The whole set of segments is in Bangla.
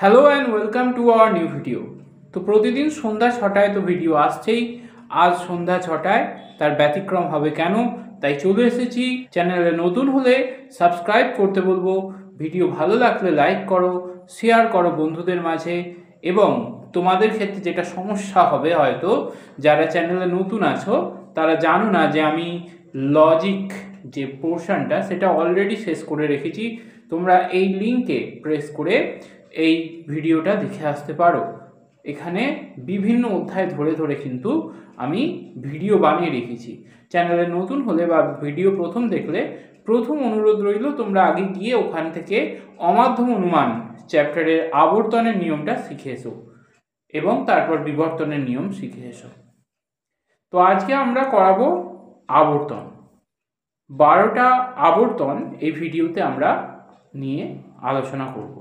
Hello and welcome to our new video. তো প্রতিদিন সন্ধ্যা 6টায় তো ভিডিও আসছেই। আজ সন্ধ্যা 6টায় তার ব্যতিক্রম হবে কেন, তাই চলে এসেছি। চ্যানেলে নতুন হলে সাবস্ক্রাইব করতে বলবো, ভিডিও ভালো লাগলে লাইক করো, শেয়ার করো বন্ধুদের মাঝে। এবং তোমাদের ক্ষেত্রে যেটা সমস্যা হবে, হয়তো যারা চ্যানেলে নতুন আছো তারা জানো না যে আমি লজিক যে পোর্শনটা সেটা অলরেডি শেষ করে রেখেছি। তোমরা এই লিঙ্কে প্রেস করে এই ভিডিওটা দেখে আসতে পারো। এখানে বিভিন্ন অধ্যায় ধরে ধরে কিন্তু আমি ভিডিও বানিয়ে রেখেছি। চ্যানেলে নতুন হলে বা ভিডিও প্রথম দেখলে প্রথম অনুরোধ রইল তোমরা আগে গিয়ে ওখান থেকে অমাধ্যম অনুমান চ্যাপ্টারের আবর্তনের নিয়মটা শিখে এসো এবং তারপর বিবর্তনের নিয়ম শিখে এসো। তো আজকে আমরা করাবো আবর্তন। 12টা আবর্তন এই ভিডিওতে আমরা নিয়ে আলোচনা করব।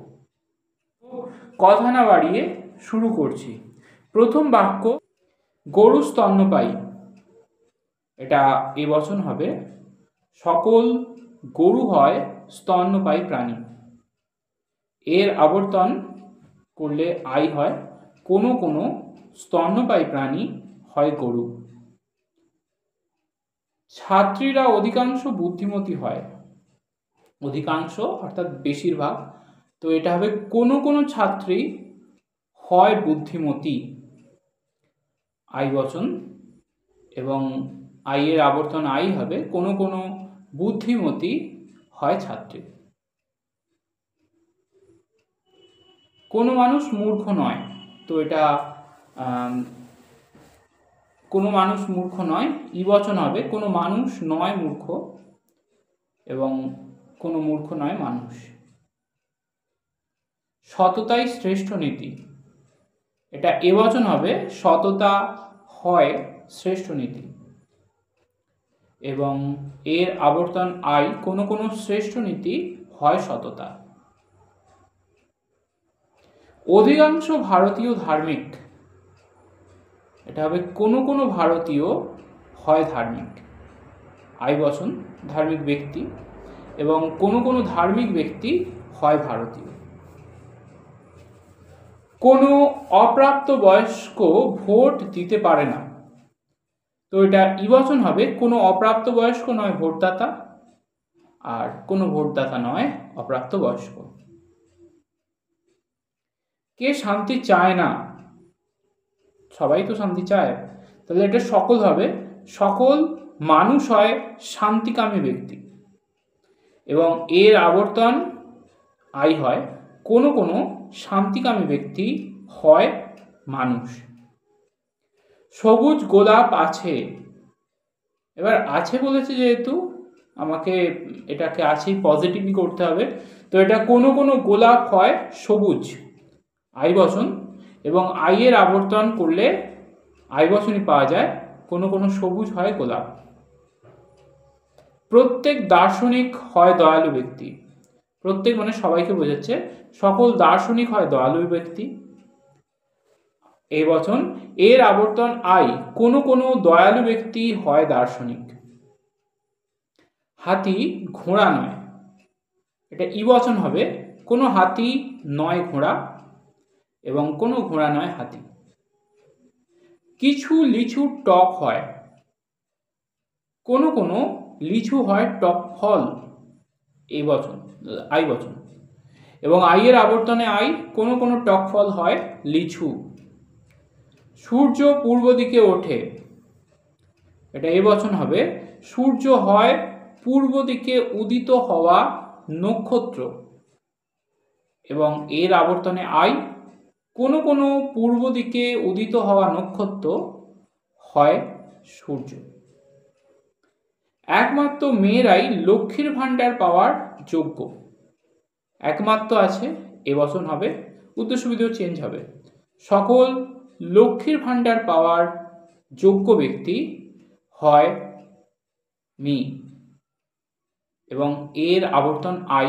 কথা না বাড়িয়ে শুরু করছি। প্রথম বাক্য, গরু স্তন্যপায়ী। এটা এবচন হবে। সকল গরু হয় স্তন্যপায়ী প্রাণী। এর আবর্তন করলে আই হয়। কোনো কোনো স্তন্যপায়ী প্রাণী হয় গরু। ছাত্রীরা অধিকাংশ বুদ্ধিমতী হয়। অধিকাংশ অর্থাৎ বেশিরভাগ, তো এটা হবে কোনো কোনো ছাত্রী হয় বুদ্ধিমতী, আই বচন, এবং আই এর আবর্তন আই হবে। কোনো কোনো বুদ্ধিমতী হয় ছাত্রী। কোনো মানুষ মূর্খ নয়, তো এটা কোনো মানুষ মূর্খ নয়, ই বচন হবে। কোনো মানুষ নয় মূর্খ এবং কোনো মূর্খ নয় মানুষ। সততাই শ্রেষ্ঠ নীতি, এটা এ বচন হবে। সততা হয় শ্রেষ্ঠ নীতি এবং এর আবর্তন আই। কোনো কোনো শ্রেষ্ঠ নীতি হয় সততা। অধিকাংশ ভারতীয় ধার্মিক, এটা হবে কোনো কোনো ভারতীয় হয় ধার্মিক, আই বচন, ধার্মিক ব্যক্তি, এবং কোনো কোনো ধার্মিক ব্যক্তি হয় ভারতীয়। কোনো অপ্রাপ্ত বয়স্ক ভোট দিতে পারে না, তো এটা ই বচন হবে। কোনো অপ্রাপ্ত বয়স্ক নয় ভোটদাতা, আর কোনো ভোটদাতা নয় অপ্রাপ্ত বয়স্ক। কে শান্তি চায় না? সবাই তো শান্তি চায়, তাহলে এটা সকল হবে। সকল মানুষ হয় শান্তিকামী ব্যক্তি এবং এর আবর্তন আই হয়। কোনো কোনো শান্তিকামী ব্যক্তি হয় মানুষ। সবুজ গোলাপ আছে, এবার আছে বলেছে যেহেতু আমাকে এটাকে আছেই পজিটিভই করতে হবে, তো এটা কোনো কোনো গোলাপ হয় সবুজ, আই বচন, এবং আই এর আবর্তন করলে আই বচনই পাওয়া যায়। কোনো কোনো সবুজ হয় গোলাপ। প্রত্যেক দার্শনিক হয় দয়ালু ব্যক্তি। প্রত্যেক মানে সবাইকে বোঝাচ্ছে। সকল দার্শনিক হয় দয়ালু ব্যক্তি, এই বচন। এর আবর্তন আই। কোনো কোনো দয়ালু ব্যক্তি হয় দার্শনিক। হাতি ঘোড়া নয়, এটা ই বচন হবে। কোনো হাতি নয় ঘোড়া এবং কোনো ঘোড়া নয় হাতি। কিছু লিচু টক হয়, কোনো কোনো লিচু হয় টক ফল, এই বচন, আই বচন, এবং আই এর আবর্তনে আই। কোনো কোনো টক ফল হয় লিচু। সূর্য পূর্ব দিকে ওঠে, এটা এ বচন হবে। সূর্য হয় পূর্ব দিকে উদিত হওয়া নক্ষত্র এবং এর আবর্তনে আই। কোনো কোনো পূর্ব দিকে উদিত হওয়া নক্ষত্র হয় সূর্য। একমাত্র মেয়েরাই লক্ষ্মীর ভাণ্ডার পাওয়ার যোগ্য। একমাত্র আছে, এ বচন হবে। উদ্দেশ্য বিধেয় চেঞ্জ হবে। সকল লক্ষ্মীর ভাণ্ডার পাওয়ার যোগ্য ব্যক্তি হয় মেয়ে এবং এর আবর্তন আই।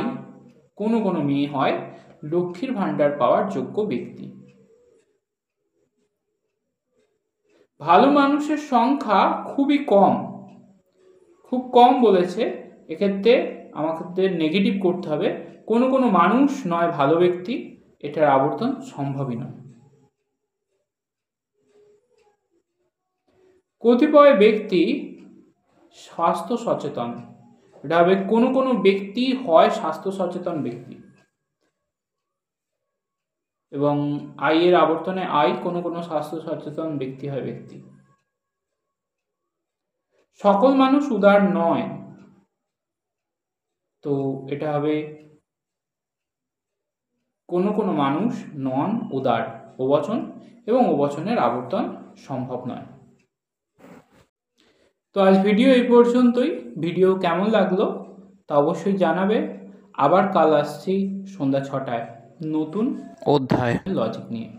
কোনো কোনো মেয়ে হয় লক্ষ্মীর ভাণ্ডার পাওয়ার যোগ্য ব্যক্তি। ভালো মানুষের সংখ্যা খুবই কম, খুব কম বলেছে, এক্ষেত্রে আমাদের নেগেটিভ করতে হবে। কোনো কোনো মানুষ নয় ভালো ব্যক্তি এটার আবর্তন সম্ভবই নয়। কতিপয় ব্যক্তি স্বাস্থ্য সচেতন, এটা হবে কোনো কোনো ব্যক্তি হয় স্বাস্থ্য সচেতন ব্যক্তি, এবং আই এর আবর্তনে আই কোনো কোনো স্বাস্থ্য সচেতন ব্যক্তি হয় ব্যক্তি। সকল মানুষ উদার নয়, তো এটা হবে কোনো কোনো মানুষ নন উদার, ওবচন, এবং ওবচনের আবর্তন সম্ভব নয়। তো আজ ভিডিও এই পর্যন্তই। ভিডিও কেমন লাগলো তা অবশ্যই জানাবে। আবার কাল আসছি সন্ধ্যা 6টায় নতুন অধ্যায় লজিক নিয়ে।